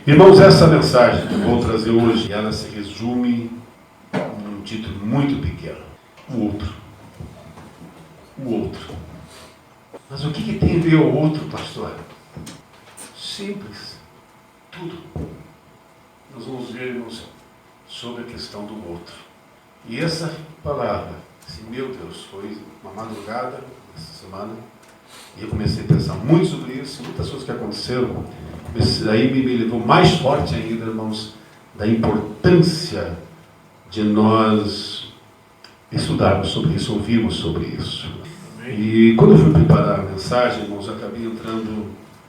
Irmãos, essa mensagem que eu vou trazer hoje, ela se resume num título muito pequeno. O outro. O outro. Mas o que tem a ver o outro, pastor? Simples. Tudo. Nós vamos ver, irmãos, sobre a questão do outro. E essa palavra, assim, meu Deus, foi uma madrugada essa semana, e eu comecei a pensar muito sobre isso, muitas coisas que aconteceram. Isso aí me levou mais forte ainda, irmãos, da importância de nós estudarmos sobre isso, ouvirmos sobre isso. E quando eu fui preparar a mensagem, irmãos, eu acabei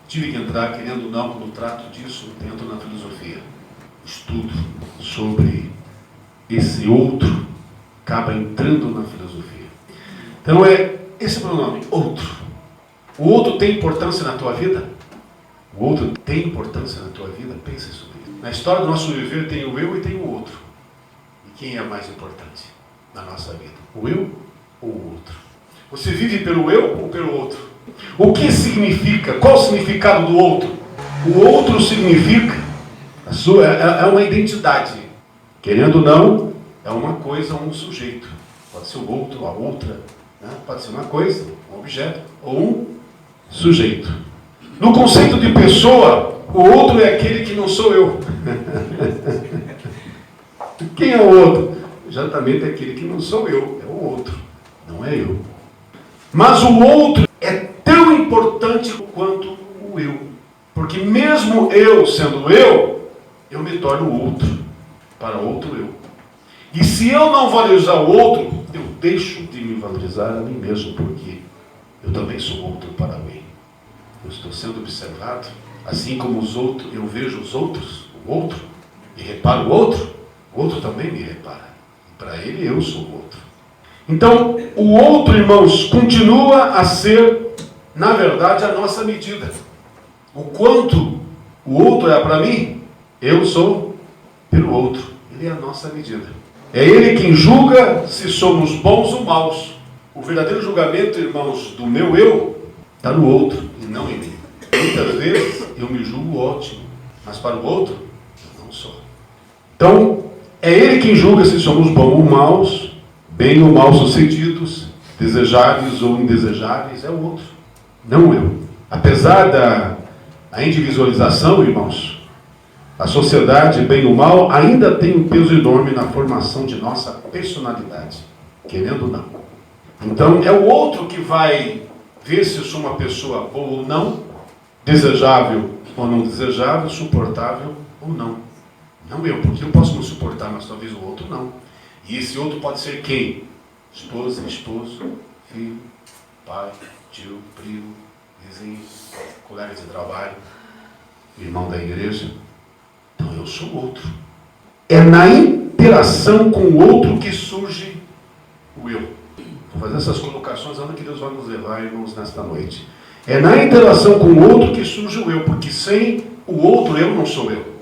tive que entrar, querendo ou não, quando trato disso, dentro na filosofia. Estudo sobre esse outro, acaba entrando na filosofia. Então esse pronome, outro. O outro tem importância na tua vida? O outro tem importância na tua vida? Pense sobre isso. Na história do nosso viver tem o eu e tem o outro. E quem é mais importante na nossa vida? O eu ou o outro? Você vive pelo eu ou pelo outro? O que significa? Qual o significado do outro? O outro significa é uma identidade. Querendo ou não, é uma coisa, um sujeito. Pode ser o outro, a outra. Né? Pode ser uma coisa, um objeto ou um sujeito. No conceito de pessoa, o outro é aquele que não sou eu. Quem é o outro? Exatamente aquele que não sou eu. É o outro, não é eu. Mas o outro é tão importante quanto o eu. Porque mesmo eu sendo eu me torno outro para outro eu. E se eu não valorizar o outro, eu deixo de me valorizar a mim mesmo, porque eu também sou outro para mim. Eu estou sendo observado, assim como os outros, eu vejo os outros, o outro, e reparo o outro também me repara. Para ele, eu sou o outro. Então, o outro, irmãos, continua a ser, na verdade, a nossa medida. O quanto o outro é para mim, eu sou pelo outro. Ele é a nossa medida. É ele quem julga se somos bons ou maus. O verdadeiro julgamento, irmãos, do meu eu, está no outro e não em mim. Muitas vezes eu me julgo ótimo, mas para o outro, eu não sou. Então, é ele quem julga se somos bons ou maus, bem ou mal sucedidos, desejáveis ou indesejáveis, é o outro, não eu. Apesar da individualização, irmãos, a sociedade, bem ou mal, ainda tem um peso enorme na formação de nossa personalidade, querendo ou não. Então, é o outro que vai ver se eu sou uma pessoa boa ou não, desejável ou não desejável, suportável ou não. Não eu, porque eu posso não suportar, mas talvez o outro não. E esse outro pode ser quem? Esposa, esposo, filho, pai, tio, primo, vizinho, colega de trabalho, irmão da igreja. Então eu sou o outro. É na interação com o outro que surge o eu. Vou fazer essas colocações, onde que Deus vai nos levar, irmãos, nesta noite. É na interação com o outro que surge o eu, porque sem o outro eu não sou eu.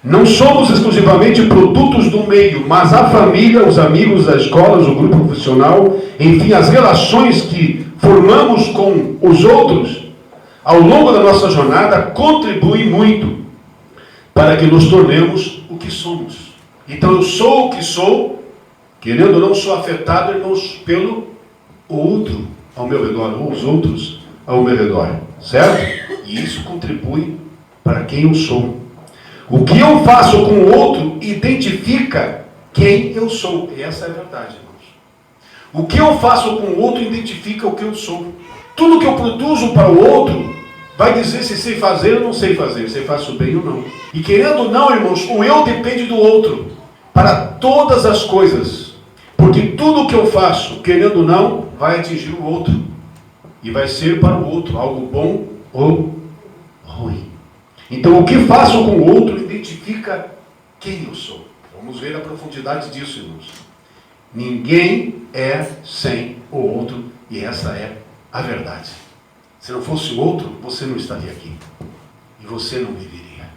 Não somos exclusivamente produtos do meio, mas a família, os amigos, as escolas, o grupo profissional, enfim, as relações que formamos com os outros, ao longo da nossa jornada, contribuem muito para que nos tornemos o que somos. Então eu sou o que sou, querendo ou não, sou afetado, irmãos, pelo outro ao meu redor, ou os outros ao meu redor, certo? E isso contribui para quem eu sou. O que eu faço com o outro identifica quem eu sou. E essa é a verdade, irmãos. O que eu faço com o outro identifica o que eu sou. Tudo que eu produzo para o outro vai dizer se sei fazer ou não sei fazer, se faço bem ou não. E querendo ou não, irmãos, o eu depende do outro para todas as coisas. Porque tudo que eu faço, querendo ou não, vai atingir o outro. E vai ser para o outro algo bom ou ruim. Então, o que faço com o outro identifica quem eu sou. Vamos ver a profundidade disso, irmãos. Ninguém é sem o outro, e essa é a verdade. Se não fosse o outro, você não estaria aqui. E você não viveria.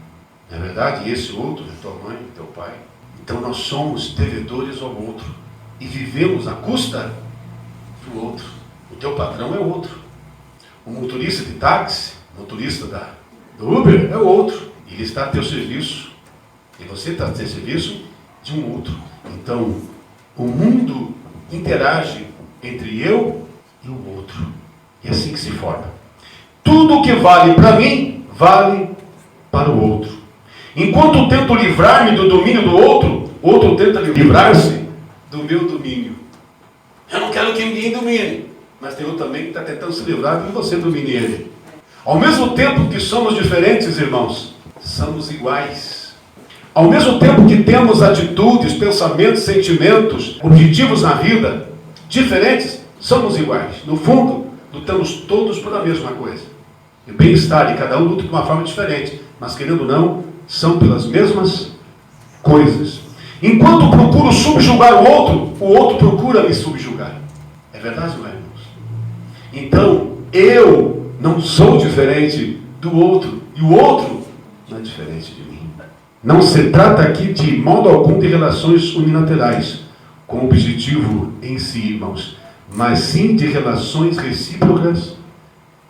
Não é verdade? E esse outro é tua mãe, teu pai. Então, nós somos devedores ao outro. E vivemos à custa do outro. O teu patrão é outro. O motorista de táxi, motorista do Uber, é outro. Ele está a teu serviço, e você está a ter serviço de um outro. Então, o mundo interage entre eu e o outro. E é assim que se forma. Tudo que vale para mim, vale para o outro. Enquanto eu tento livrar-me do domínio do outro, o outro tenta livrar-se do meu domínio. Eu não quero que ninguém domine, mas tem outro também que está tentando se livrar de você domine ele. Ao mesmo tempo que somos diferentes, irmãos, somos iguais. Ao mesmo tempo que temos atitudes, pensamentos, sentimentos, objetivos na vida diferentes, somos iguais. No fundo, lutamos todos por a mesma coisa. E o bem-estar de cada um luta de uma forma diferente, mas querendo ou não, são pelas mesmas coisas. Enquanto procuro subjugar o outro procura me subjugar. É verdade, não é, irmãos? Então, eu não sou diferente do outro, e o outro não é diferente de mim. Não se trata aqui de modo algum de relações unilaterais, com objetivo em si, irmãos, mas sim de relações recíprocas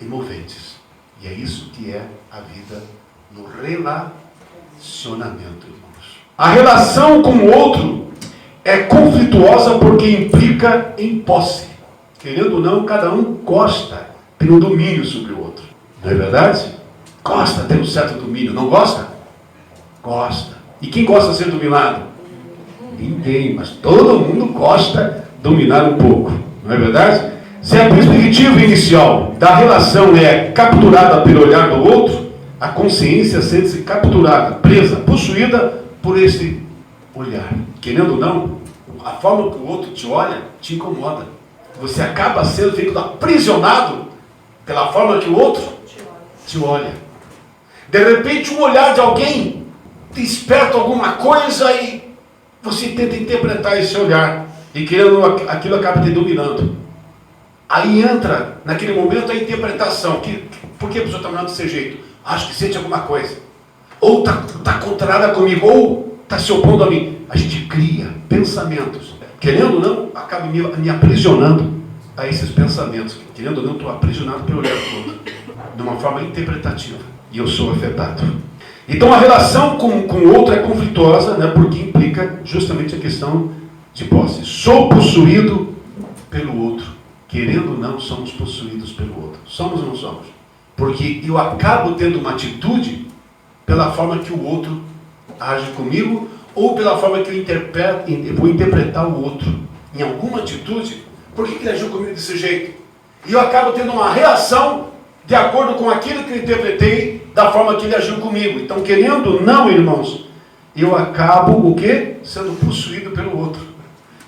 e moventes. E é isso que é a vida no relacionamento, irmãos. A relação com o outro é conflituosa porque implica em posse. Querendo ou não, cada um gosta, tem um domínio sobre o outro. Não é verdade? Gosta, tem um certo domínio. Não gosta? Gosta. E quem gosta de ser dominado? Ninguém, mas todo mundo gosta de dominar um pouco. Não é verdade? Se a perspectiva inicial da relação é capturada pelo olhar do outro, a consciência sente-se capturada, presa, possuída por esse olhar. Querendo ou não, a forma que o outro te olha te incomoda. Você acaba sendo aprisionado pela forma que o outro te olha. De repente, um olhar de alguém desperta alguma coisa e você tenta interpretar esse olhar. E querendo, aquilo acaba te dominando. Aí entra, naquele momento, a interpretação. Por que a pessoa está olhando desse jeito? Acho que sente alguma coisa. Ou está contrária comigo, ou está se opondo a mim. A gente cria pensamentos. Querendo ou não, acaba me aprisionando a esses pensamentos. Querendo ou não, estou aprisionado pelo olhar do outro. De uma forma interpretativa. E eu sou afetado. Então a relação com o outro é conflituosa, né, porque implica justamente a questão de posse. Sou possuído pelo outro. Querendo ou não, somos possuídos pelo outro. Somos ou não somos? Porque eu acabo tendo uma atitude pela forma que o outro age comigo, ou pela forma que eu vou interpretar o outro. Em alguma atitude, por que ele agiu comigo desse jeito? E eu acabo tendo uma reação de acordo com aquilo que eu interpretei da forma que ele agiu comigo. Então, querendo ou não, irmãos, eu acabo o quê? Sendo possuído pelo outro.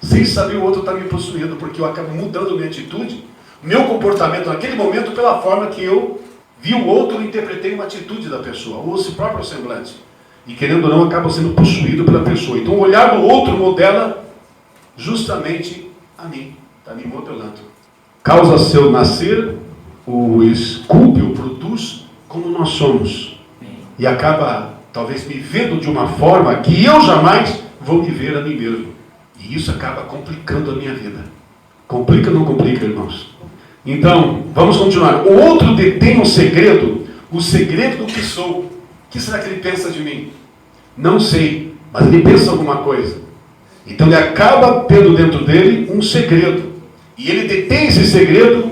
Sem saber o outro está me possuindo, porque eu acabo mudando minha atitude, meu comportamento naquele momento pela forma que eu vi o outro e interpretei uma atitude da pessoa, ou esse próprio semblante. E querendo ou não, acaba sendo possuído pela pessoa. Então o olhar do outro modela justamente a mim, está me modelando. Causa seu nascer, o esculpe, o produz como nós somos. E acaba, talvez, me vendo de uma forma que eu jamais vou me ver a mim mesmo. E isso acaba complicando a minha vida. Complica ou não complica, irmãos? Então, vamos continuar. O outro detém um segredo, o segredo do que sou. O que será que ele pensa de mim? Não sei, mas ele pensa alguma coisa. Então ele acaba tendo dentro dele um segredo. E ele detém esse segredo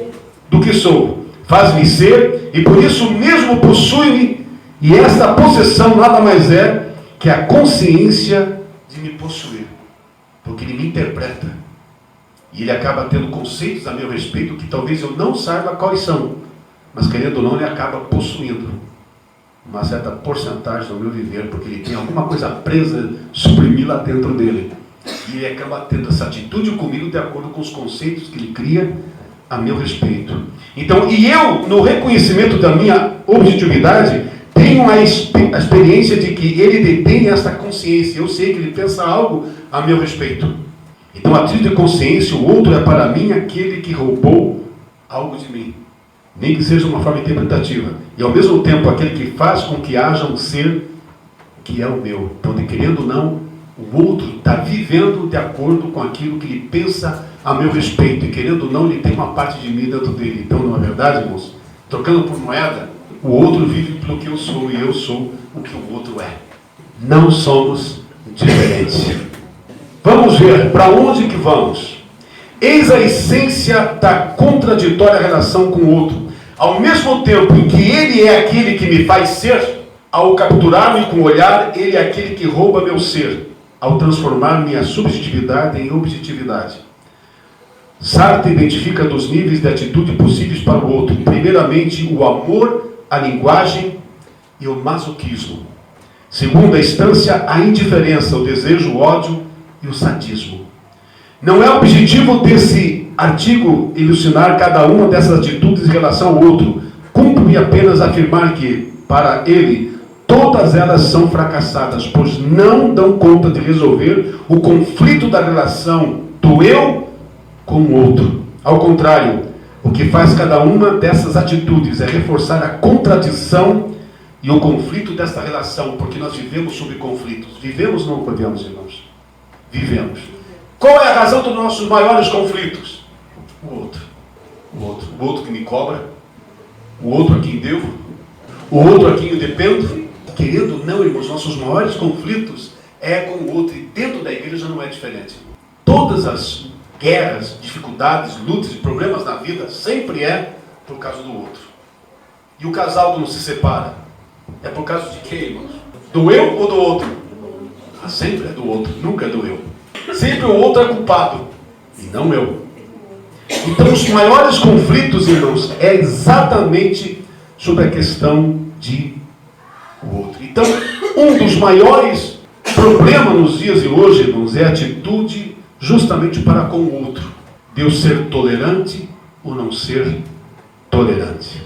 do que sou. Faz-me ser, e por isso mesmo possui-me. E esta possessão nada mais é que a consciência de me possuir. Porque ele me interpreta. E ele acaba tendo conceitos a meu respeito que talvez eu não saiba quais são. Mas querendo ou não, ele acaba possuindo uma certa porcentagem do meu viver, porque ele tem alguma coisa presa, suprimir lá dentro dele. E ele acaba tendo essa atitude comigo de acordo com os conceitos que ele cria a meu respeito. Então, e eu, no reconhecimento da minha objetividade, tenho a experiência de que ele detém essa consciência. Eu sei que ele pensa algo a meu respeito. Então, a título de consciência, o outro é para mim aquele que roubou algo de mim. Nem que seja uma forma interpretativa. E ao mesmo tempo, aquele que faz com que haja um ser que é o meu. Então, de querendo ou não, o outro está vivendo de acordo com aquilo que ele pensa a meu respeito. E querendo ou não, ele tem uma parte de mim dentro dele. Então, não é verdade, irmãos? Trocando por moeda, o outro vive pelo que eu sou e eu sou o que o outro é. Não somos diferentes. Vamos ver para onde que vamos. Eis a essência da contraditória relação com o outro. Ao mesmo tempo em que ele é aquele que me faz ser, ao capturar-me com o olhar, ele é aquele que rouba meu ser, ao transformar minha subjetividade em objetividade. Sartre identifica 2 níveis de atitude possíveis para o outro. Primeiramente, o amor, a linguagem e o masoquismo. Segunda instância, a indiferença, o desejo, o ódio e o sadismo. Não é objetivo desse artigo elucidar cada uma dessas atitudes em relação ao outro. Cumpre apenas afirmar que, para ele, todas elas são fracassadas, pois não dão conta de resolver o conflito da relação do eu com o outro. Ao contrário, o que faz cada uma dessas atitudes é reforçar a contradição e o conflito dessa relação, porque nós vivemos sob conflitos. Vivemos ou não vivemos, irmãos? Vivemos. Qual é a razão dos nossos maiores conflitos? O outro. O outro que me cobra, o outro a quem devo, o outro a quem eu dependo. Querendo ou não, irmãos, nossos maiores conflitos é com o outro, e dentro da igreja não é diferente. Todas as guerras, dificuldades, lutas e problemas na vida sempre é por causa do outro. E o casal que não se separa é por causa de quem, irmãos? Do eu ou do outro? Sempre é do outro, nunca é do eu. Sempre o outro é culpado e não eu. Então os maiores conflitos, irmãos, é exatamente sobre a questão de o outro. Então, um dos maiores problemas nos dias de hoje, irmãos, é a atitude justamente para com o outro. Deus ser tolerante ou não ser tolerante.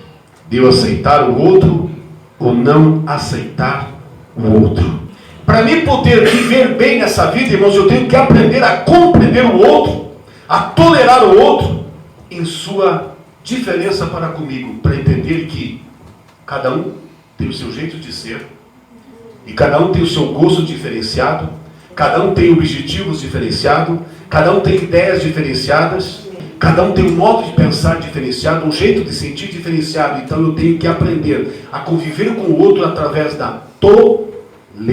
Deus aceitar o outro ou não aceitar o outro. Para mim poder viver bem nessa vida, irmãos, eu tenho que aprender a compreender o outro, a tolerar o outro em sua diferença para comigo, para entender que cada um tem o seu jeito de ser, e cada um tem o seu gosto diferenciado, cada um tem objetivos diferenciados, cada um tem ideias diferenciadas, cada um tem um modo de pensar diferenciado, um jeito de sentir diferenciado. Então eu tenho que aprender a conviver com o outro através da tolerância,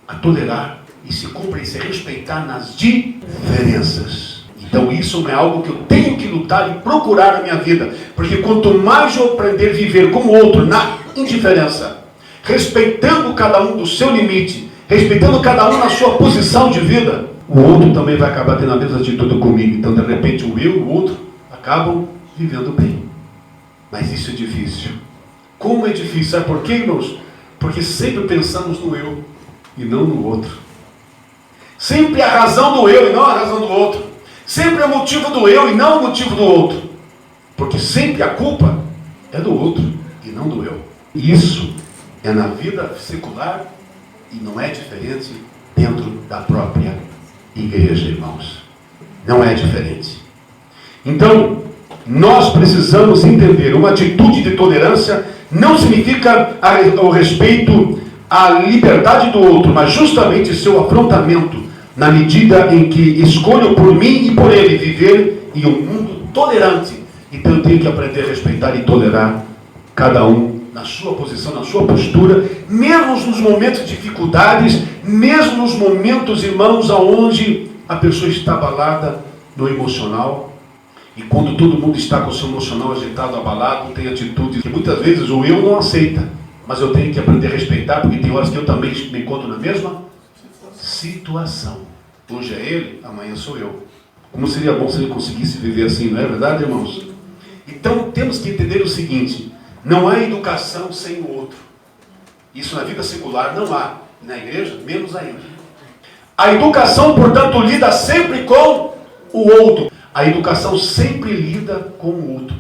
a tolerar e se cumprir e se respeitar nas diferenças. Então isso não é algo que eu tenho que lutar e procurar na minha vida, porque quanto mais eu aprender a viver com o outro na indiferença, respeitando cada um do seu limite, respeitando cada um na sua posição de vida, o outro também vai acabar tendo a mesma atitude comigo. Então de repente o eu e o outro acabam vivendo bem. Mas isso é difícil. Como é difícil? Sabe por quê, irmãos? Porque sempre pensamos no eu e não no outro. Sempre a razão do eu e não a razão do outro. Sempre é o motivo do eu e não o motivo do outro. Porque sempre a culpa é do outro e não do eu. Isso é na vida secular e não é diferente dentro da própria igreja, irmãos. Não é diferente. Então, nós precisamos entender, uma atitude de tolerância não significa o respeito à liberdade do outro, mas justamente seu afrontamento, na medida em que escolho por mim e por ele viver em um mundo tolerante. Então eu tenho que aprender a respeitar e tolerar cada um na sua posição, na sua postura, mesmo nos momentos de dificuldades, mesmo nos momentos, irmãos, onde a pessoa está abalada no emocional. E quando todo mundo está com o seu emocional agitado, abalado, tem atitudes que muitas vezes o eu não aceita, mas eu tenho que aprender a respeitar, porque tem horas que eu também me encontro na mesma situação. Hoje é ele, amanhã sou eu. Como seria bom se ele conseguisse viver assim, não é verdade, irmãos? Então temos que entender o seguinte: não há educação sem o outro. Isso na vida secular não há, na igreja menos ainda. A educação, portanto, lida sempre com o outro. A educação sempre lida com o outro,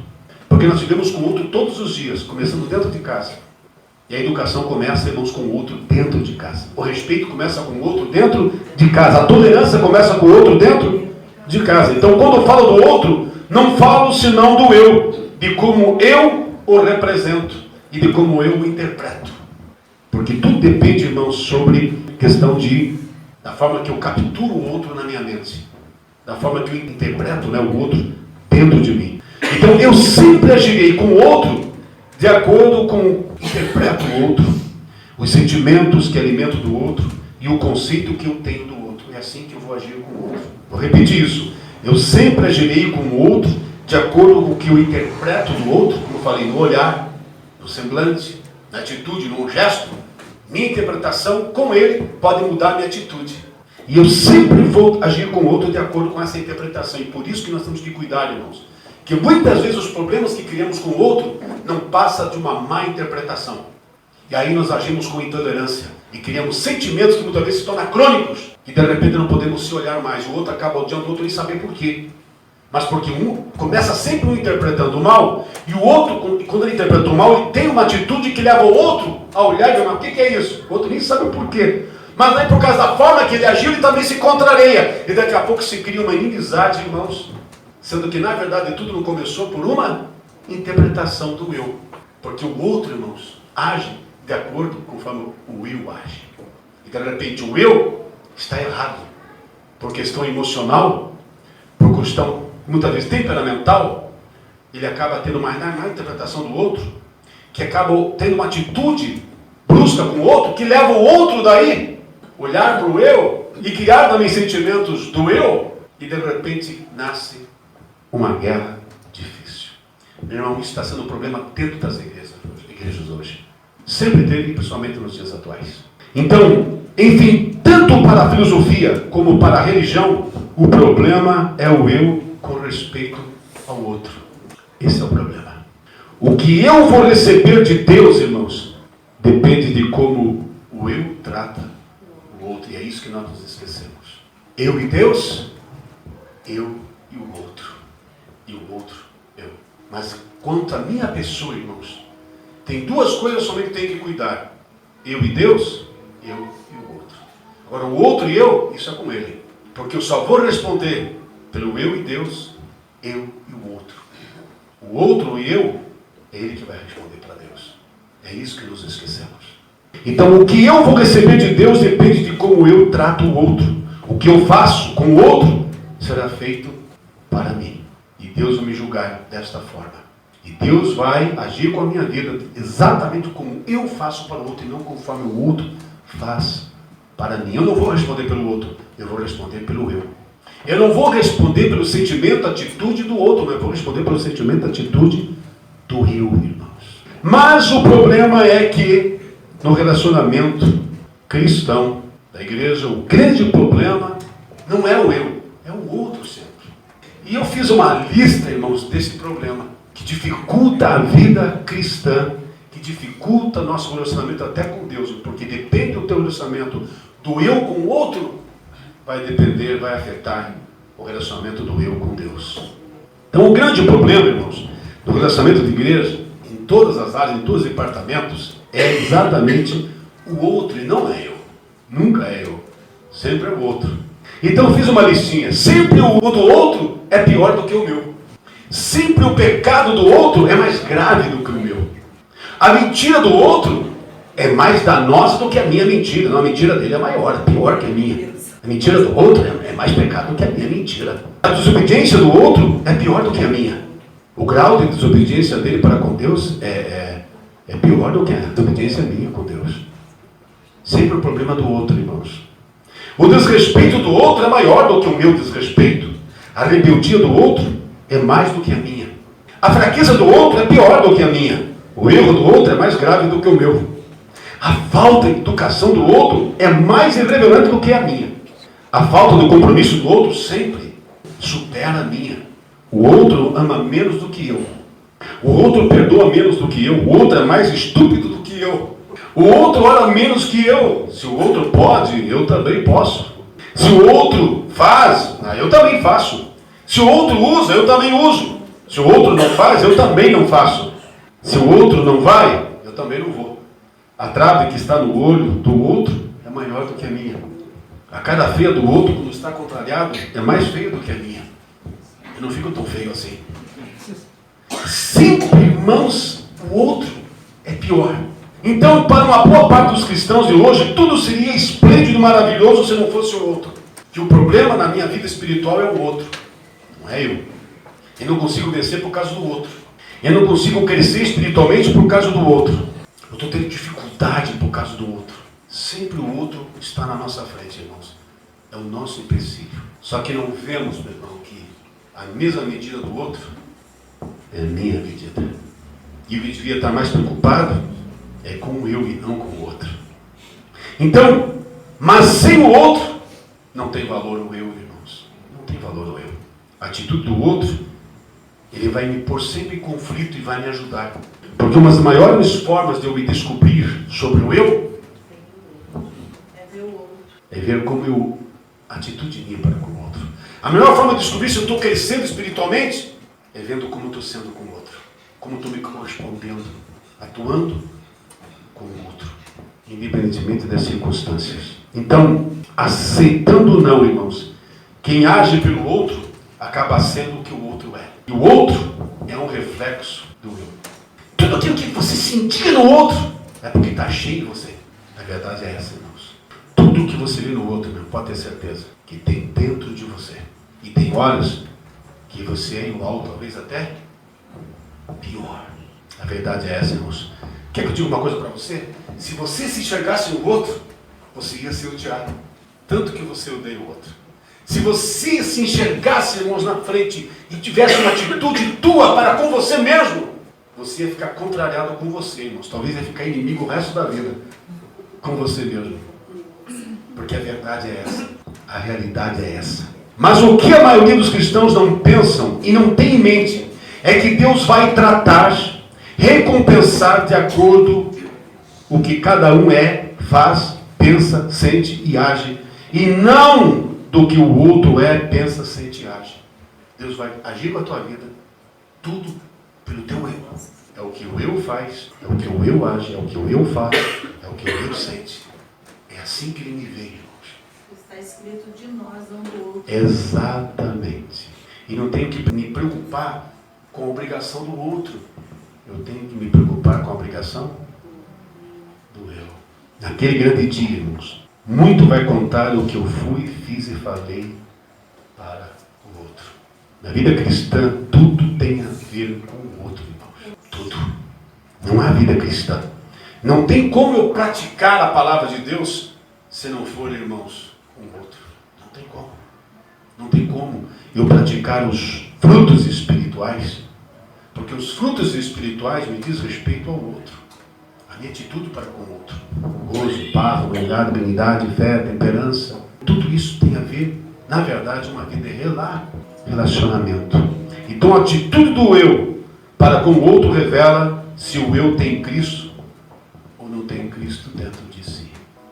porque nós vivemos com o outro todos os dias, começando dentro de casa. E a educação começa, irmãos, com o outro dentro de casa. O respeito começa com o outro dentro de casa. A tolerância começa com o outro dentro de casa. Então, quando eu falo do outro, não falo senão do eu, de como eu o represento e de como eu o interpreto. Porque tudo depende, irmãos, sobre questão da forma que eu capturo o outro na minha mente, da forma que eu interpreto, o outro dentro de mim. Então, eu sempre agirei com o outro de acordo com o que interpreto o outro, os sentimentos que alimento do outro e o conceito que eu tenho do outro. É assim que eu vou agir com o outro. Vou repetir isso. Eu sempre agirei com o outro de acordo com o que eu interpreto do outro, como eu falei, no olhar, no semblante, na atitude, no gesto. Minha interpretação com ele pode mudar a minha atitude. E eu sempre vou agir com o outro de acordo com essa interpretação. E por isso que nós temos que cuidar, irmãos. Que muitas vezes os problemas que criamos com o outro não passam de uma má interpretação. E aí nós agimos com intolerância. E criamos sentimentos que muitas vezes se tornam crônicos. E de repente não podemos se olhar mais. O outro acaba odiando o outro e saber por quê. Mas porque um começa sempre um interpretando o mal. E o outro, quando ele interpreta o mal, ele tem uma atitude que leva o outro a olhar e dizer, mas o que é isso? O outro nem sabe o porquê. Mas aí por causa da forma que ele agiu, ele também se contraria. E daqui a pouco se cria uma inimizade, irmãos. Sendo que, na verdade, tudo não começou por uma interpretação do eu. Porque o outro, irmãos, age de acordo conforme o eu age. E, de repente, o eu está errado. Por questão emocional, por questão, muitas vezes, temperamental, ele acaba tendo uma má interpretação do outro, que acaba tendo uma atitude brusca com o outro, que leva o outro daí, olhar para o eu, e criar também sentimentos do eu, e, de repente, nasce uma guerra difícil. Meu irmão, isso está sendo um problema dentro das igrejas hoje. Sempre teve, principalmente nos dias atuais. Então, enfim, tanto para a filosofia como para a religião, o problema é o eu com respeito ao outro. Esse é o problema. O que eu vou receber de Deus, irmãos, depende de como o eu trata o outro. E é isso que nós nos esquecemos. Eu e Deus, eu e o outro. E o outro, eu. Mas quanto à minha pessoa, irmãos, tem duas coisas somente que tem que cuidar. Eu e Deus, eu e o outro. Agora, o outro e eu, isso é com ele. Porque eu só vou responder pelo eu e Deus, eu e o outro. O outro e eu, é ele que vai responder para Deus. É isso que nos esquecemos. Então, o que eu vou receber de Deus depende de como eu trato o outro. O que eu faço com o outro será feito para mim. E Deus vai me julgar desta forma. E Deus vai agir com a minha vida exatamente como eu faço para o outro e não conforme o outro faz para mim. Eu não vou responder pelo outro, eu vou responder pelo eu. Eu não vou responder pelo sentimento, atitude do outro, mas eu vou responder pelo sentimento, atitude do eu, irmãos. Mas o problema é que no relacionamento cristão da igreja, o grande problema não é o eu, é o outro sempre. E eu fiz uma lista, irmãos, desse problema, que dificulta a vida cristã, que dificulta nosso relacionamento até com Deus, porque depende do teu relacionamento do eu com o outro, vai depender, vai afetar o relacionamento do eu com Deus. Então o grande problema, irmãos, do relacionamento de igreja, em todas as áreas, em todos os departamentos, é exatamente o outro, e não é eu. Nunca é eu, sempre é o outro. Então eu fiz uma listinha. Sempre o do outro é pior do que o meu. Sempre o pecado do outro é mais grave do que o meu. A mentira do outro é mais danosa do que a minha mentira. Não, a mentira dele é maior, é pior que a minha. A mentira do outro é mais pecado do que a minha mentira. A desobediência do outro é pior do que a minha. O grau de desobediência dele para com Deus é pior do que a desobediência minha com Deus. Sempre o problema do outro, irmãos. O desrespeito do outro é maior do que o meu desrespeito. A rebeldia do outro é mais do que a minha. A fraqueza do outro é pior do que a minha. O erro do outro é mais grave do que o meu. A falta de educação do outro é mais irreverente do que a minha. A falta do compromisso do outro sempre supera a minha. O outro ama menos do que eu. O outro perdoa menos do que eu. O outro é mais estúpido do que eu. O outro ora menos que eu. Se o outro pode, eu também posso. Se o outro faz, eu também faço. Se o outro usa, eu também uso. Se o outro não faz, eu também não faço. Se o outro não vai, eu também não vou. A trave que está no olho do outro é maior do que a minha. A cara feia do outro, quando está contrariado, é mais feia do que a minha. Eu não fico tão feio assim. Sempre, irmãos, o outro é pior. Então, para uma boa parte dos cristãos de hoje, tudo seria esplêndido e maravilhoso se não fosse o outro. Que o problema na minha vida espiritual é o outro, não é eu. Eu não consigo vencer por causa do outro. Eu não consigo crescer espiritualmente por causa do outro. Eu estou tendo dificuldade por causa do outro. Sempre o outro está na nossa frente, irmãos. É o nosso empecilho. Só que não vemos, meu irmão, que a mesma medida do outro é a minha medida. E o que devia estar mais preocupado é com o eu e não com o outro. Então, mas sem o outro, não tem valor o eu, irmãos. Não tem valor o eu. A atitude do outro, ele vai me pôr sempre em conflito e vai me ajudar. Porque uma das maiores formas de eu me descobrir sobre o eu é ver como a atitude minha para com o outro. A melhor forma de descobrir se eu estou crescendo espiritualmente é vendo como eu estou sendo com o outro. Como eu estou me correspondendo, atuando com o outro, independentemente das circunstâncias. Então, aceitando ou não, irmãos, quem age pelo outro acaba sendo o que o outro é. E o outro é um reflexo do eu. Tudo aquilo que você sentia no outro é porque está cheio de você. A verdade é essa, irmãos. Tudo que você vê no outro, irmão, pode ter certeza que tem dentro de você. E tem horas que você é igual, talvez até pior. A verdade é essa, irmãos. Quer que eu diga uma coisa para você? Se você se enxergasse no outro, você ia ser odiado. Tanto que você odeia o outro. Se você se enxergasse, irmãos, na frente e tivesse uma atitude tua para com você mesmo, você ia ficar contrariado com você, irmãos. Talvez ia ficar inimigo o resto da vida com você mesmo. Porque a verdade é essa. A realidade é essa. Mas o que a maioria dos cristãos não pensam e não tem em mente é que Deus vai tratar, recompensar de acordo o que cada um é, faz, pensa, sente e age, e não do que o outro é, pensa, sente e age. Deus vai agir com a tua vida, tudo pelo teu eu. É o que o eu faz, é o que o eu age, é o que o eu faz, é o que o eu sente. É assim que ele me vê, irmãos. Está escrito de nós, não do outro. Exatamente. E não tenho que me preocupar com a obrigação do outro. Eu tenho que me preocupar com a obrigação do eu. Naquele grande dia, irmãos, muito vai contar o que eu fui, fiz e falei para o outro. Na vida cristã, tudo tem a ver com o outro, irmãos. Tudo. Não há vida cristã. Não tem como eu praticar a palavra de Deus se não for, irmãos, com o outro. Não tem como. Não tem como eu praticar os frutos espirituais, porque os frutos espirituais me diz respeito ao outro. A minha atitude para com o outro. Gozo, paz, humildade, benignidade, fé, temperança. Tudo isso tem a ver, na verdade, uma vida de relacionamento. Então a atitude do eu para com o outro revela se o eu tem Cristo ou não tem Cristo dentro de si.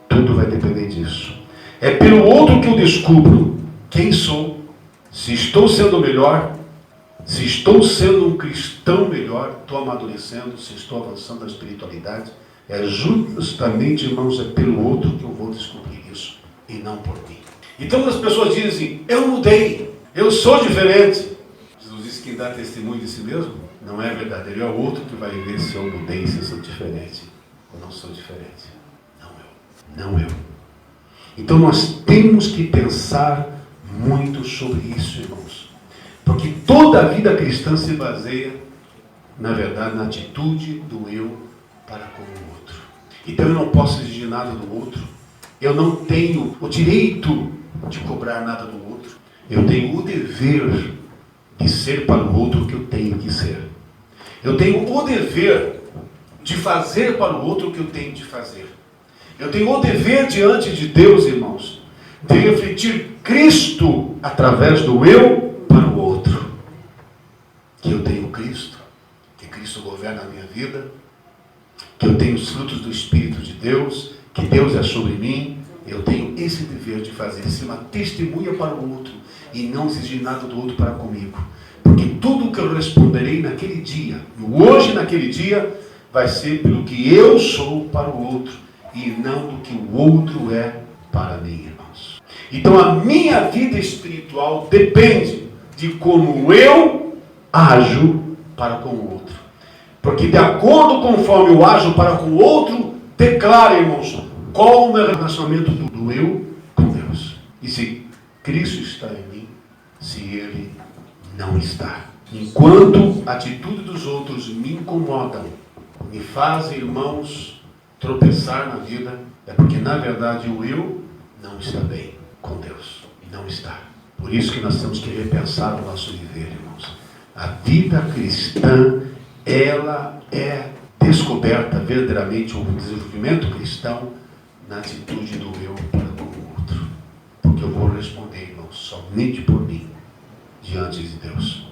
Tudo vai depender disso. É pelo outro que eu descubro quem sou, se estou sendo melhor, se estou sendo um cristão melhor, estou amadurecendo, se estou avançando na espiritualidade. É justamente, irmãos, é pelo outro que eu vou descobrir isso, e não por mim. Então as pessoas dizem, eu mudei, eu sou diferente. Jesus disse que quem dá testemunho de si mesmo não é verdadeiro, é o outro que vai ver se eu mudei, se eu sou diferente ou não sou diferente. Não eu. Então nós temos que pensar muito sobre isso, irmãos. Porque toda a vida cristã se baseia, na verdade, na atitude do eu para com o outro. Então eu não posso exigir nada do outro. Eu não tenho o direito de cobrar nada do outro. Eu tenho o dever de ser para o outro o que eu tenho que ser. Eu tenho o dever de fazer para o outro o que eu tenho de fazer. Eu tenho o dever diante de Deus, irmãos, de refletir Cristo através do eu para o outro. Que eu tenho Cristo, que Cristo governa a minha vida, que eu tenho os frutos do Espírito de Deus, que Deus é sobre mim. Eu tenho esse dever de fazer, ser uma testemunha para o outro e não exigir nada do outro para comigo. Porque tudo que eu responderei naquele dia, no hoje naquele dia, vai ser pelo que eu sou para o outro e não do que o outro é para mim, irmãos. Então a minha vida espiritual depende de como eu ajo para com o outro. Porque de acordo conforme eu ajo para com o outro, declara, irmãos, qual o meu relacionamento do eu com Deus. E se Cristo está em mim, se Ele não está. Enquanto a atitude dos outros me incomodam, me fazem, irmãos, tropeçar na vida, é porque, na verdade, o eu não está bem com Deus. Não está. Por isso que nós temos que repensar o nosso viver, irmãos. A vida cristã, ela é descoberta verdadeiramente, o desenvolvimento cristão, na atitude do eu para com o outro. Porque eu vou responder, irmãos, somente por mim, diante de Deus.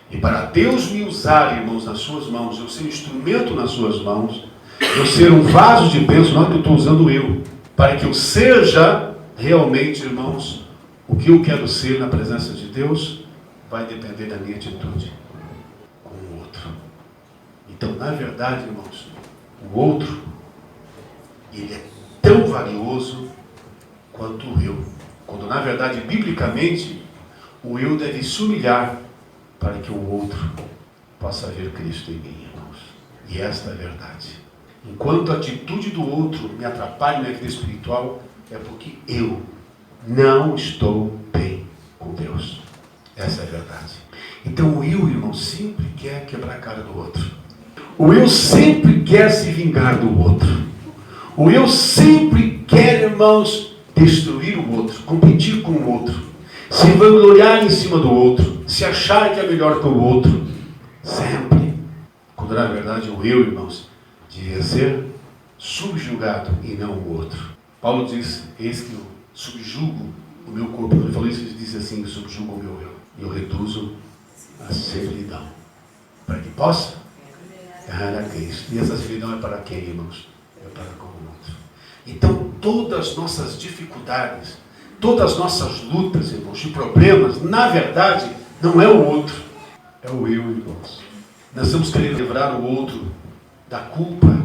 E para Deus me usar, irmãos, nas suas mãos, eu ser um instrumento nas suas mãos, eu ser um vaso de bênção, não é que eu estou usando eu, para que eu seja realmente, irmãos, o que eu quero ser na presença de Deus, vai depender da minha atitude com o outro. Então, na verdade, irmãos, o outro, ele é tão valioso quanto o eu. Quando, na verdade, biblicamente, o eu deve se humilhar para que o outro possa ver Cristo em mim, irmãos. E esta é a verdade. Enquanto a atitude do outro me atrapalha na vida espiritual, é porque eu não estou bem com Deus. Essa é a verdade. Então o eu, irmão, sempre quer quebrar a cara do outro. O eu sempre quer se vingar do outro. O eu sempre quer, irmãos, destruir o outro, competir com o outro, se vangloriar em cima do outro, se achar que é melhor que o outro. Sempre. Quando na verdade o eu, irmãos, devia ser subjugado e não o outro. Paulo diz, eis que eu subjugo o meu corpo. Ele falou isso, ele disse assim, eu subjugo o meu eu. Eu reduzo a servidão. Para que possa ganhar a Cristo. E essa servidão é para quem, irmãos? É para com o outro. Então, todas as nossas dificuldades, todas as nossas lutas, irmãos, e problemas, na verdade, não é o outro, é o eu, irmãos. Nós temos que livrar o outro da culpa,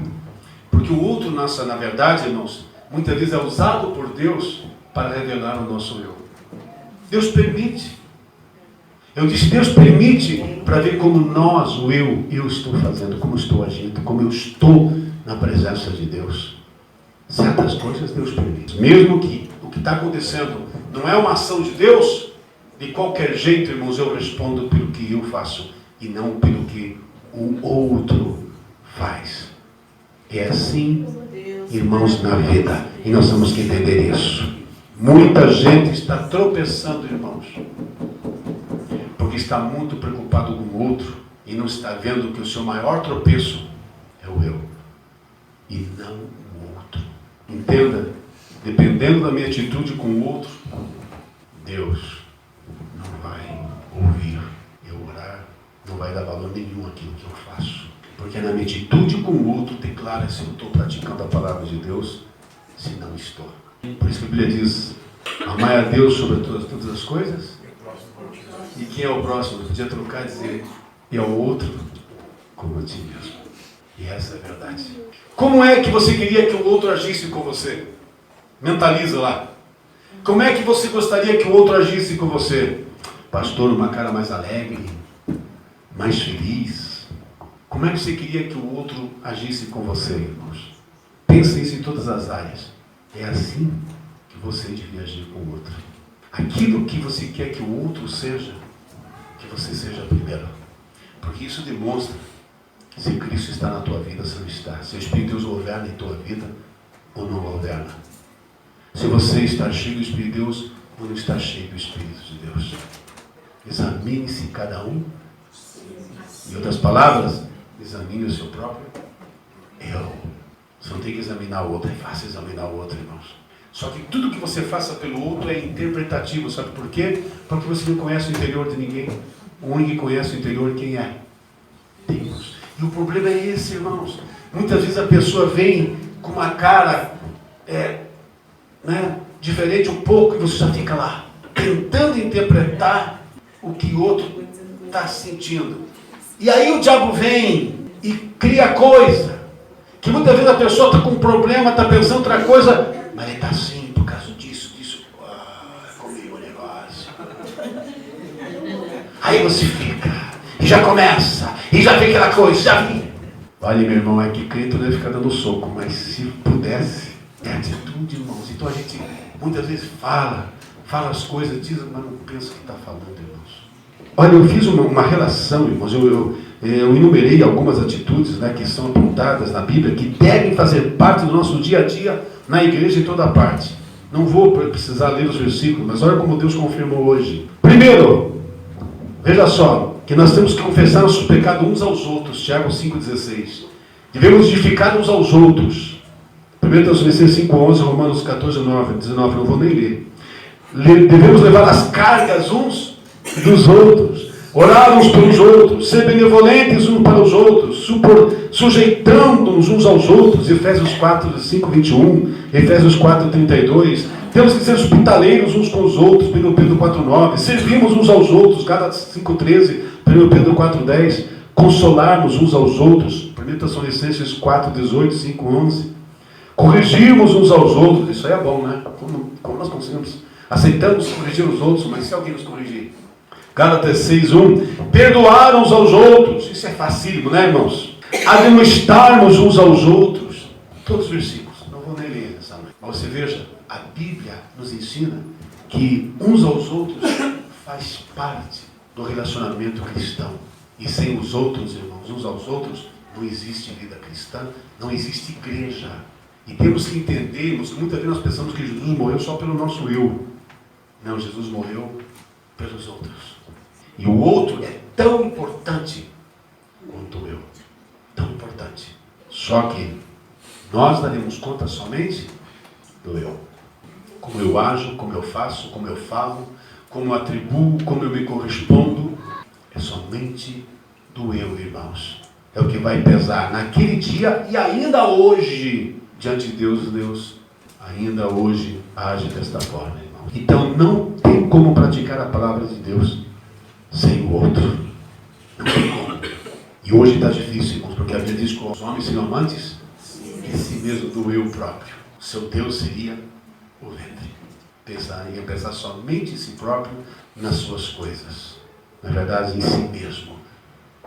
porque o outro, na verdade, irmãos, muitas vezes é usado por Deus para revelar o nosso eu. Deus permite. Eu disse, Deus permite para ver como nós, o eu estou fazendo, como estou agindo, como eu estou na presença de Deus. Certas coisas Deus permite. Mesmo que o que está acontecendo não é uma ação de Deus, de qualquer jeito, irmãos, eu respondo pelo que eu faço e não pelo que o outro faz. É assim, irmãos, na vida. E nós temos que entender isso. Muita gente está tropeçando, irmãos, porque está muito preocupado com o outro e não está vendo que o seu maior tropeço é o eu e não o outro. Entenda, dependendo da minha atitude com o outro, Deus não vai ouvir eu orar, não vai dar valor nenhum àquilo que eu faço. Porque na minha atitude com o outro declara se eu estou praticando a palavra de Deus, se não estou. Por isso que a Bíblia diz, amai a Deus sobre todas as coisas. E quem é o próximo? Podia trocar e dizer, e ao outro como a ti mesmo. E essa é a verdade. Como é que você queria que o outro agisse com você? Mentaliza lá. Como é que você gostaria que o outro agisse com você? Pastor, uma cara mais alegre, mais feliz. Como é que você queria que o outro agisse com você, irmãos? Pense isso em todas as áreas. É assim que você devia agir com o outro. Aquilo que você quer que o outro seja, que você seja primeiro. Porque isso demonstra se Cristo está na tua vida, se não está. Se o Espírito de Deus governa em tua vida ou não governa. Se você está cheio do Espírito de Deus ou não está cheio do Espírito de Deus. Examine-se cada um. Em outras palavras, examine o seu próprio eu. Você não tem que examinar o outro. É fácil examinar o outro, irmãos. Só que tudo que você faça pelo outro é interpretativo. Sabe por quê? Porque você não conhece o interior de ninguém. O único que conhece o interior, quem é? Deus. E o problema é esse, irmãos. Muitas vezes a pessoa vem com uma cara diferente um pouco e você já fica lá, tentando interpretar o que o outro está sentindo. E aí o diabo vem e cria coisa. Que muitas vezes a pessoa está com um problema, está pensando outra coisa, mas ele está assim por causa disso. É comigo o negócio. Aí você fica, e já começa, e já vem aquela coisa, já vem. Olha, meu irmão, é que crente não deve ficar dando soco, mas se pudesse, é atitude, irmãos. Então a gente muitas vezes fala as coisas, diz, mas não pensa o que está falando, irmãos. Olha, eu fiz uma relação, irmãos, eu enumerei algumas atitudes, né, que são apontadas na Bíblia, que devem fazer parte do nosso dia a dia na igreja em toda parte. Não vou precisar ler os versículos, mas olha como Deus confirmou hoje. Primeiro, veja só, que nós temos que confessar nossos pecados uns aos outros, Tiago 5,16. Devemos edificar uns aos outros. 1 Tessalonicenses 5,11, Romanos 14,19, não vou nem ler. Devemos levar as cargas uns dos outros, orar uns pelos outros, ser benevolentes uns para os outros, sujeitando-nos uns aos outros, Efésios 4, 5, 21, Efésios 4, 32. Temos que ser hospitaleiros uns com os outros, 1 Pedro 4, 9. Servimos uns aos outros, Gálatas 5, 13, 1 Pedro 4, 10. Consolarmos uns aos outros, 1 Tessalonicenses 4, 18, 5, 11. Corrigirmos uns aos outros, isso aí é bom, né? Como nós conseguimos? Aceitamos corrigir os outros, mas se alguém nos corrigir? Gálatas 6, 1. Perdoar uns aos outros, isso é facílimo, né, irmãos? Admoestarmos uns aos outros. Todos os versículos, não vou nem ler essa noite. Mas você veja, a Bíblia nos ensina que uns aos outros faz parte do relacionamento cristão. E sem os outros, irmãos, uns aos outros, não existe vida cristã, não existe igreja. E temos que entendermos que muitas vezes nós pensamos que Jesus morreu só pelo nosso eu. Não, Jesus morreu pelos outros. E o outro é tão importante quanto eu. Tão importante. Só que nós daremos conta somente do eu. Como eu ajo, como eu faço, como eu falo, como eu atribuo, como eu me correspondo. É somente do eu, irmãos. É o que vai pesar naquele dia e ainda hoje, diante de Deus ainda hoje age desta forma, irmão. Então não tem como praticar a palavra de Deus sem o outro. Não tem como. E hoje está difícil, irmãos, porque a Bíblia diz que os homens serão amantes de si mesmo, do eu próprio. O seu Deus seria o ventre. Pensar somente em si próprio, nas suas coisas. Na verdade, em si mesmo.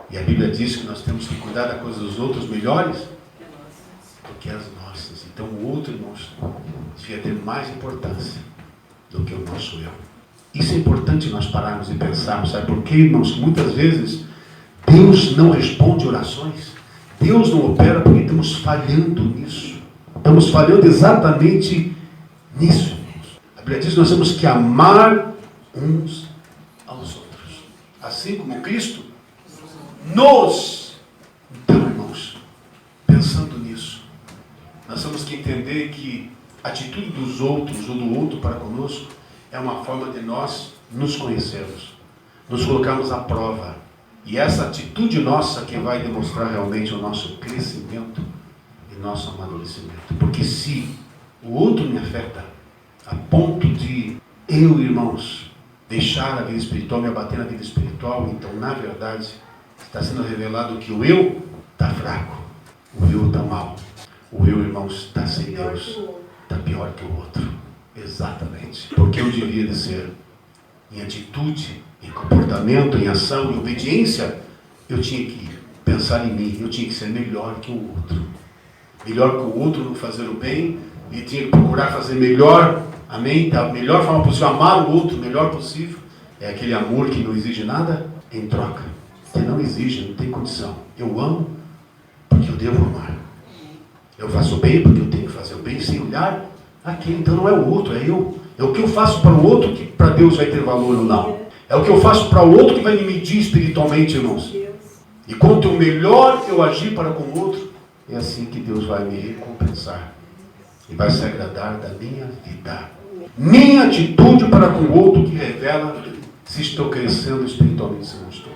E a Bíblia diz que nós temos que cuidar da coisa dos outros melhores do que as nossas. Então o outro, irmãos, devia ter mais importância do que o nosso eu. Isso é importante nós pararmos e pensarmos. Sabe por quê, irmãos? Muitas vezes Deus não responde orações. Deus não opera porque estamos falhando nisso. Estamos falhando exatamente nisso, irmãos. A Bíblia diz que nós temos que amar uns aos outros. Assim como Cristo nos. Então, irmãos, pensando nisso, nós temos que entender que a atitude dos outros ou do outro para conosco é uma forma de nós nos conhecermos, nos colocarmos à prova. E essa atitude nossa que vai demonstrar realmente o nosso crescimento e nosso amadurecimento. Porque se o outro me afeta a ponto de eu, irmãos, deixar a vida espiritual, me abater na vida espiritual, então, na verdade, está sendo revelado que o eu está fraco, o eu está mal, o eu, irmãos, está sem Deus, está pior que o outro. Exatamente. Porque eu devia de ser, em atitude, em comportamento, em ação, em obediência, eu tinha que pensar em mim, eu tinha que ser melhor que o outro. Melhor que o outro no fazer o bem, e tinha que procurar fazer melhor, amém? Da melhor forma possível, amar o outro o melhor possível. É aquele amor que não exige nada em troca. Que não exige, não tem condição. Eu amo porque eu devo amar. Eu faço o bem porque eu tenho que fazer o bem sem olhar aquele. Então não é o outro, é eu. É o que eu faço para o outro que para Deus vai ter valor ou não. É o que eu faço para o outro que vai me medir espiritualmente, irmãos. E quanto melhor eu agir para com o outro, é assim que Deus vai me recompensar. E vai se agradar da minha vida. Minha atitude para com o outro que revela se estou crescendo espiritualmente, se não estou.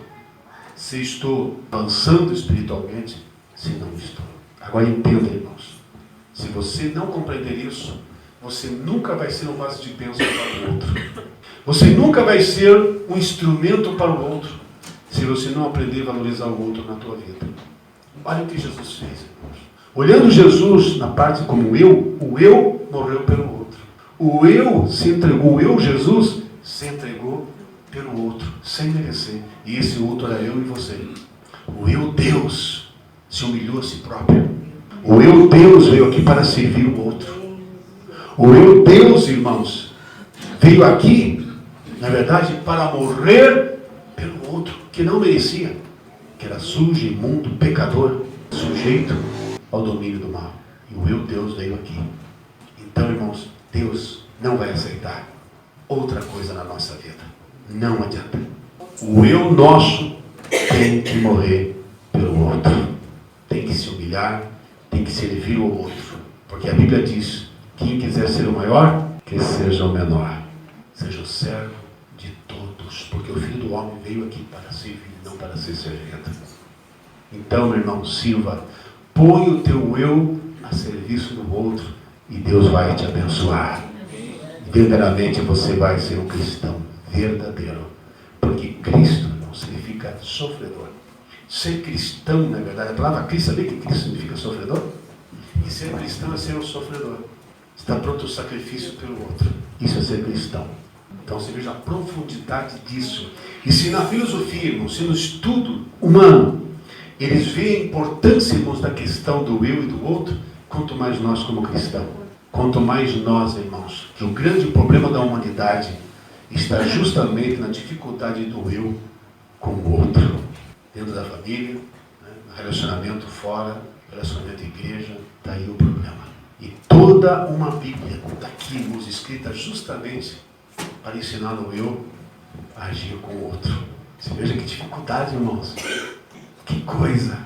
Se estou avançando espiritualmente, se não estou. Agora entenda, irmãos. Se você não compreender isso, você nunca vai ser um vaso de bênção para o outro. Você nunca vai ser um instrumento para o outro, se você não aprender a valorizar o outro na tua vida. Olha o que Jesus fez, irmãos. Olhando Jesus na parte como o eu morreu pelo outro. O eu se entregou, o eu, Jesus, se entregou pelo outro, sem merecer. E esse outro era eu e você. O eu, Deus, se humilhou a si próprio. O eu, Deus, veio aqui para servir o outro. O eu, Deus, irmãos, veio aqui, na verdade, para morrer pelo que não merecia, que era sujo, imundo, pecador, sujeito ao domínio do mal. E o eu Deus veio aqui. Então, irmãos, Deus não vai aceitar outra coisa na nossa vida. Não adianta. O eu nosso tem que morrer pelo outro. Tem que se humilhar, tem que servir o outro. Porque a Bíblia diz, quem quiser ser o maior, que seja o menor. Seja o servo de todos. Porque o Filho do Homem veio aqui para servir, não para ser servido. Então, meu irmão, sirva. Põe o teu eu a serviço do outro e Deus vai te abençoar. Verdadeiramente você vai ser um cristão verdadeiro. Porque Cristo não significa sofredor. Ser cristão, na verdade, a palavra Cristo, sabe que Cristo significa sofredor? E ser cristão é ser um sofredor. Está pronto ao sacrifício pelo outro. Isso é ser cristão. Então você veja a profundidade disso. E se na filosofia, irmãos, se no estudo humano, eles veem a importância, irmãos, da questão do eu e do outro, quanto mais nós como cristãos. Quanto mais nós, irmãos, que o grande problema da humanidade está justamente na dificuldade do eu com o outro. Dentro da família, né, no relacionamento fora, relacionamento igreja, está aí o problema. E toda uma Bíblia está aqui, irmãos, escrita justamente para ensinar o eu a agir com o outro. Você veja que dificuldade, irmãos. Que coisa!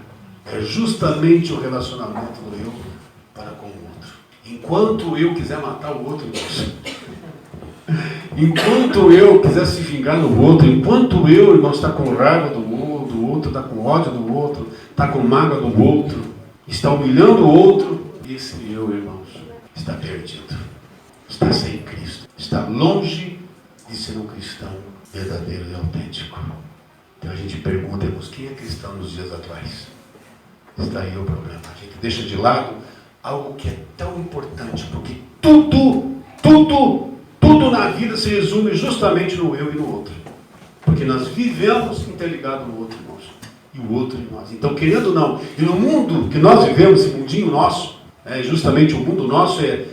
É justamente o relacionamento do eu para com o outro. Enquanto eu quiser matar o outro, irmãos, enquanto eu quiser se vingar no outro, enquanto eu, irmãos, está com raiva do outro, está com ódio do outro, está com mágoa do outro, está humilhando o outro, esse eu, irmãos, está perdido. Está sem Cristo. Está longe de ser um cristão verdadeiro e autêntico. Então a gente pergunta, irmãos, quem é cristão nos dias atuais? Está aí o problema. A gente deixa de lado algo que é tão importante, porque tudo na vida se resume justamente no eu e no outro. Porque nós vivemos interligados no outro, irmãos. E o outro em nós. Então, querendo ou não, e no mundo que nós vivemos, esse mundinho nosso, justamente o mundo nosso é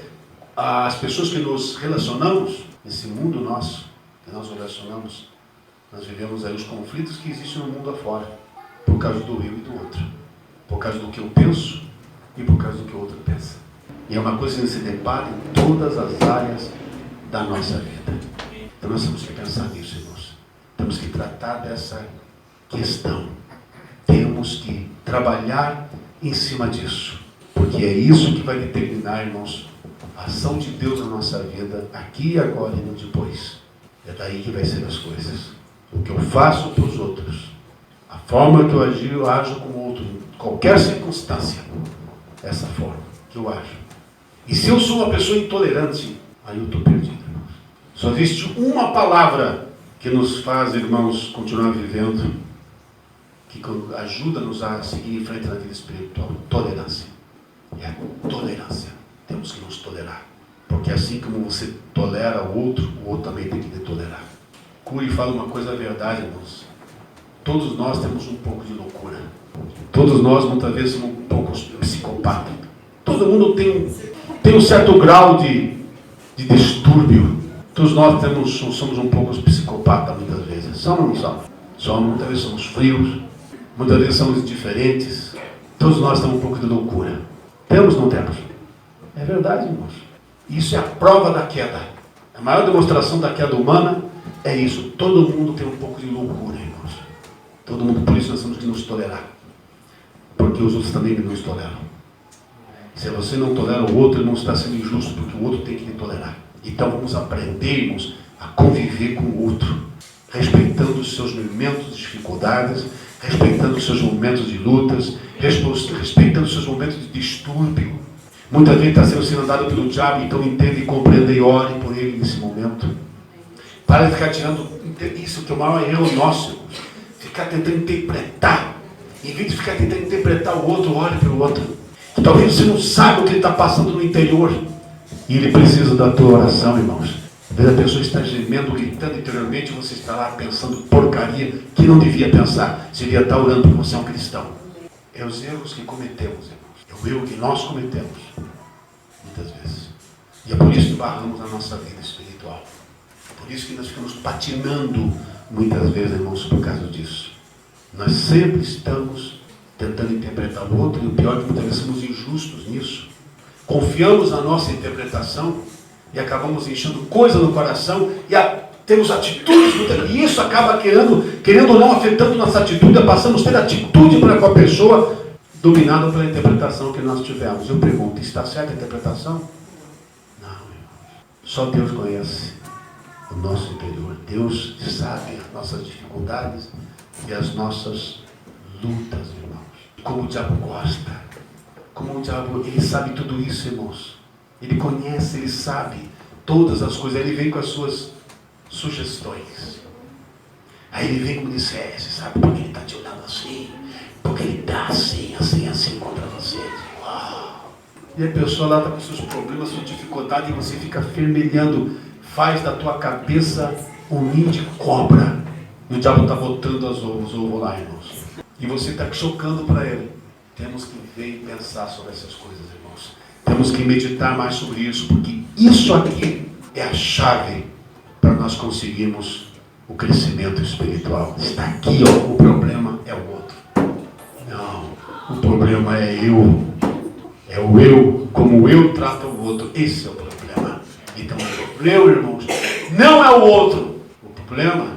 as pessoas que nos relacionamos, esse mundo nosso que nós relacionamos, nós vivemos aí os conflitos que existem no mundo afora, por causa do eu e do outro, por causa do que eu penso e por causa do que o outro pensa. E é uma coisa que se depara em todas as áreas da nossa vida. Então nós temos que pensar nisso, irmãos. Temos que tratar dessa questão. Temos que trabalhar em cima disso. Porque é isso que vai determinar, irmãos, a ação de Deus na nossa vida, aqui, agora e no depois. É daí que vai ser as coisas. O que eu faço para os outros, a forma que eu ajo com o outro, em qualquer circunstância, essa forma que eu ajo. E se eu sou uma pessoa intolerante, aí eu estou perdido, irmãos. Só existe uma palavra que nos faz, irmãos, continuar vivendo, que ajuda-nos a seguir em frente na vida espiritual: tolerância. É a tolerância. Temos que nos tolerar. Porque assim como você tolera o outro também tem que te tolerar. Cury fala uma coisa verdade, irmãos. Todos nós temos um pouco de loucura. Todos nós, muitas vezes, somos um pouco psicopatas. Todo mundo tem um certo grau de distúrbio. Todos nós somos um pouco psicopatas, muitas vezes. Somos ou não somos? Muitas vezes somos frios. Muitas vezes somos indiferentes. Todos nós temos um pouco de loucura. Temos ou não temos? É verdade, irmãos. Isso é a prova da queda. A maior demonstração da queda humana é isso. Todo mundo tem um pouco de loucura, irmãos. Todo mundo. Por isso nós temos que nos tolerar. Porque os outros também nos toleram. Se você não tolera o outro, ele não está sendo injusto, porque o outro tem que lhe tolerar. Então vamos aprender, irmãos, a conviver com o outro, respeitando os seus momentos de dificuldades, respeitando os seus momentos de lutas, respeitando os seus momentos de distúrbio. Muita gente está sendo andado pelo diabo, então entenda e compreenda e ore por ele nesse momento. Para de ficar tirando isso, que é o maior erro nosso, irmãos. Ficar tentando interpretar. Em vez de ficar tentando interpretar o outro, ore pelo outro. Talvez você não saiba o que ele está passando no interior. E ele precisa da tua oração, irmãos. Às vezes a pessoa está gemendo, gritando interiormente, você está lá pensando porcaria que não devia pensar. Você devia estar orando porque você é um cristão. É os erros que cometemos, irmãos. É o erro que nós cometemos, muitas vezes. E é por isso que barramos a nossa vida espiritual. Por isso que nós ficamos patinando, muitas vezes, irmãos, por causa disso. Nós sempre estamos tentando interpretar o outro, e o pior é que muitas vezes somos injustos nisso. Confiamos na nossa interpretação e acabamos enchendo coisa no coração e temos atitudes, e isso acaba querendo ou não, afetando nossa atitude, passamos a ter atitude para com a pessoa, dominada pela interpretação que nós tivemos. Eu pergunto, está certa a interpretação? Não, irmãos. Só Deus conhece o nosso interior. Deus sabe as nossas dificuldades e as nossas lutas, irmãos. Como o diabo gosta. Como o diabo, ele sabe tudo isso, irmãos. Ele conhece, ele sabe todas as coisas. Ele vem com as suas sugestões. Aí ele vem como disse, você sabe por que ele está te olhando assim? Porque ele está assim contra você. Uau! E a pessoa lá está com seus problemas, sua dificuldade, e você fica fermelhando. Faz da tua cabeça um ninho de cobra. E o diabo está botando os ovos lá, irmãos. E você está chocando para ele. Temos que ver e pensar sobre essas coisas, irmãos. Temos que meditar mais sobre isso, porque isso aqui é a chave para nós conseguirmos o crescimento espiritual. Está aqui, ó, o problema é o outro. Não, o problema é eu. É o eu, como eu trato o outro. Esse é o problema. Então o problema, irmãos, não é o outro. O problema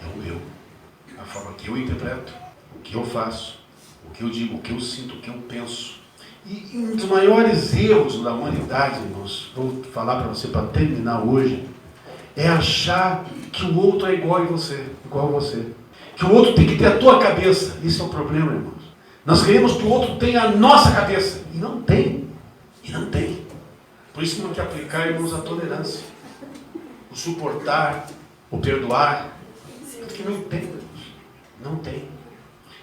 é o eu. A forma que eu interpreto, o que eu faço, o que eu digo, o que eu sinto, o que eu penso. E um dos maiores erros da humanidade, irmãos, vou falar para você para terminar hoje, é achar que o outro é igual a você. Que o outro tem que ter a tua cabeça. Isso é o problema, irmãos. Nós queremos que o outro tenha a nossa cabeça. E não tem. Por isso que temos que aplicar, irmãos, a tolerância. O suportar, o perdoar. Porque não tem, irmãos. Não tem.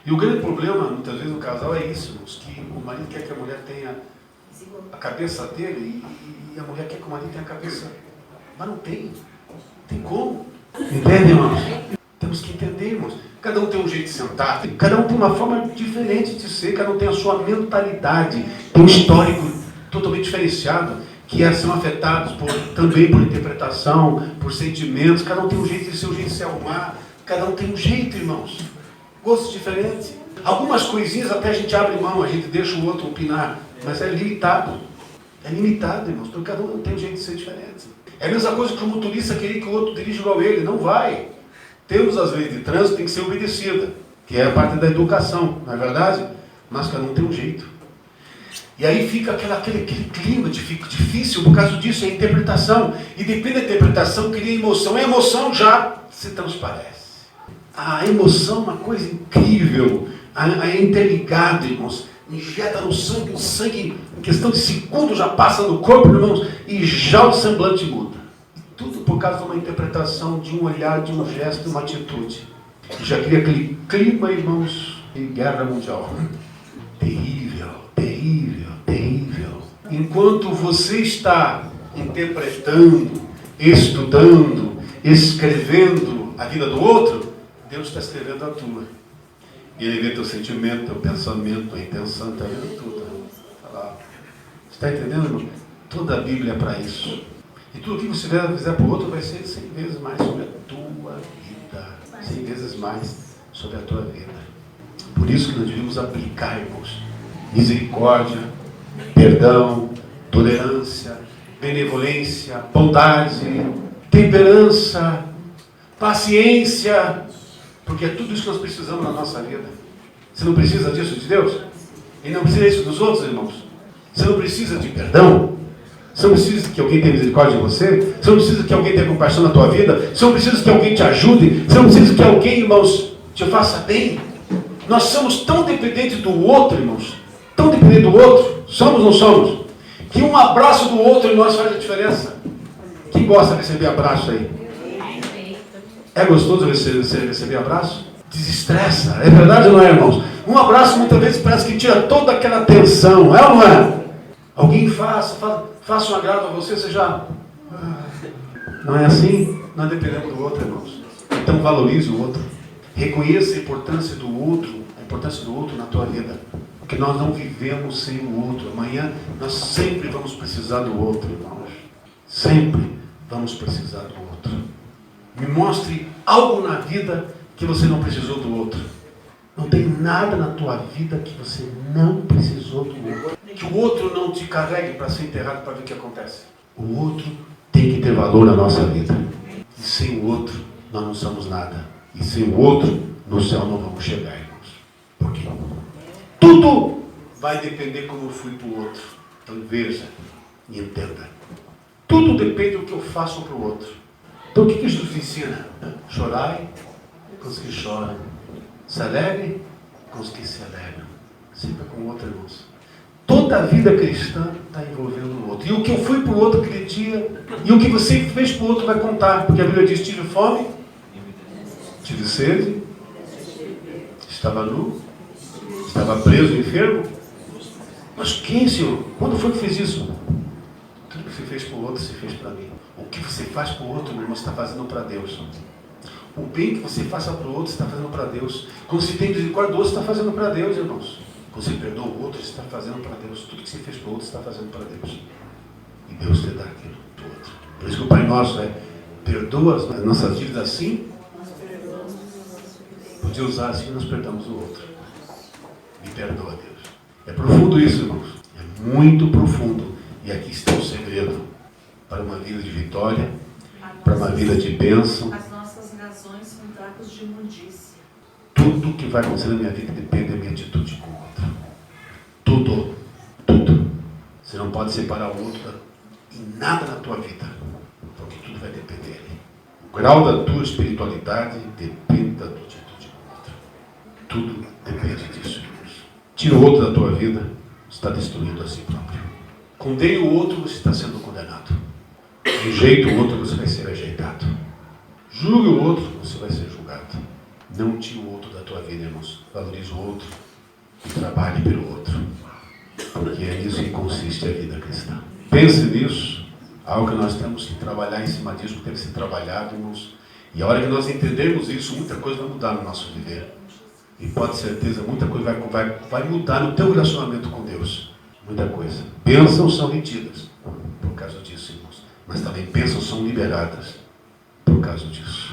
E o grande problema, muitas vezes, no casal é isso, irmãos, que o marido quer que a mulher tenha a cabeça dele e a mulher quer que o marido tenha a cabeça. Mas não tem. Não tem como. Entende, irmãos? Temos que entender, irmãos. Cada um tem um jeito de sentar, cada um tem uma forma diferente de ser, cada um tem a sua mentalidade, tem um histórico totalmente diferenciado, que são afetados também por interpretação, por sentimentos. Cada um tem um jeito de ser, um jeito de se arrumar. Cada um tem um jeito, irmãos. Gostos diferentes. Algumas coisinhas até a gente abre mão, a gente deixa o outro opinar, mas é limitado. É limitado, irmãos, porque cada um tem um jeito de ser diferente. É a mesma coisa que o motorista querer que o outro dirija igual a ele. Não vai. Temos as leis de trânsito, tem que ser obedecida, que é a parte da educação, não é verdade? Mas cada um tem um jeito. E aí fica aquele clima difícil por causa disso, é a interpretação. E depende da interpretação, cria emoção. A emoção já se transparece. A emoção é uma coisa incrível. É interligado, irmãos. Injeta no sangue, o sangue, em questão de segundos, já passa no corpo, irmãos, e já o semblante muda. E tudo por causa de uma interpretação, de um olhar, de um gesto, de uma atitude. E já cria aquele clima, irmãos, de guerra mundial. Terrível, terrível, terrível. Enquanto você está interpretando, estudando, escrevendo a vida do outro, Deus está escrevendo a tua. E ele vê teu sentimento, teu pensamento, a intenção, está vendo tudo. Você está entendendo, irmão? Toda a Bíblia é para isso. E tudo que você fizer para o outro vai ser 100 vezes mais sobre a tua vida. 100 vezes mais sobre a tua vida. Por isso que nós devemos aplicar, irmãos, misericórdia, perdão, tolerância, benevolência, bondade, temperança, paciência, porque é tudo isso que nós precisamos na nossa vida. Você não precisa disso de Deus? E não precisa disso dos outros, irmãos? Você não precisa de perdão? Você não precisa que alguém tenha misericórdia de você? Você não precisa que alguém tenha compaixão na tua vida? Você não precisa que alguém te ajude? Você não precisa que alguém, irmãos, te faça bem? Nós somos tão dependentes do outro, irmãos. Tão dependentes do outro. Somos ou não somos? Que um abraço do outro em nós faz a diferença. Quem gosta de receber abraço aí? É gostoso receber abraço? Desestressa. É verdade ou não é, irmãos? Um abraço muitas vezes parece que tira toda aquela tensão. É ou não é? Alguém faça um agrado a você, você já... Não é assim? Nós dependemos do outro, irmãos. Então valorize o outro. Reconheça a importância do outro na tua vida. Porque nós não vivemos sem o outro. Amanhã nós sempre vamos precisar do outro, irmãos. Sempre vamos precisar do outro. Me mostre algo na vida que você não precisou do outro. Não tem nada na tua vida que você não precisou do outro. Que o outro não te carregue para ser enterrado para ver o que acontece. O outro tem que ter valor na nossa vida. E sem o outro, nós não somos nada. E sem o outro, no céu não vamos chegar, irmãos. Por quê? Tudo vai depender como eu fui para o outro. Então veja e entenda. Tudo depende do que eu faço para o outro. Então o que Jesus ensina? Chorai com os que choram. Se alegre com os que se alegram. Sempre com o outro, irmãos. Toda a vida cristã está envolvendo o outro. E o que eu fui para o outro aquele dia, e o que você fez para o outro vai contar. Porque a Bíblia diz, tive fome, tive sede, estava nu, estava preso, enfermo. Mas quem, Senhor? Quando foi que fez isso? Tudo que você fez para o outro, você fez para mim. O que você faz para o outro, meu irmão, você está fazendo para Deus. O bem que você faça para o outro, você está fazendo para Deus. Quando você tem misericórdia do outro, você está fazendo para Deus, irmãos. Quando você perdoa o outro, você está fazendo para Deus. Tudo que você fez para o outro, você está fazendo para Deus. E Deus te dá aquilo para o outro. Por isso que o Pai Nosso é, perdoa as nossas dívidas assim. Podia usar assim, nós perdoamos o outro. Me perdoa, Deus. É profundo isso, irmãos. É muito profundo. E aqui está o segredo para uma vida de vitória, para uma vida de bênção. As nossas razões são trapos de imundícia. Tudo que vai acontecer na minha vida depende da minha atitude com o outro. Tudo. Tudo. Você não pode separar o outro em nada na tua vida, porque tudo vai depender dele. O grau da tua espiritualidade depende da tua atitude com o outro. Tudo depende disso, irmãos. Tira o outro da tua vida, você está destruindo a si próprio. Condene o outro, você está sendo condenado. Rejeita o outro, você vai ser rejeitado. Julgue o outro, você vai ser julgado. Não tire o outro da tua vida, irmãos. Valorize o outro e trabalhe pelo outro. Porque é nisso que consiste a vida cristã. Pense nisso. Algo que nós temos que trabalhar em cima disso, que tem que ser trabalhado, irmãos. E a hora que nós entendermos isso, muita coisa vai mudar no nosso viver. E pode ter certeza, muita coisa vai mudar no teu relacionamento com Deus. Muita coisa. Bênçãos são retidas por causa disso, irmãos. Mas também bênçãos são liberadas por causa disso.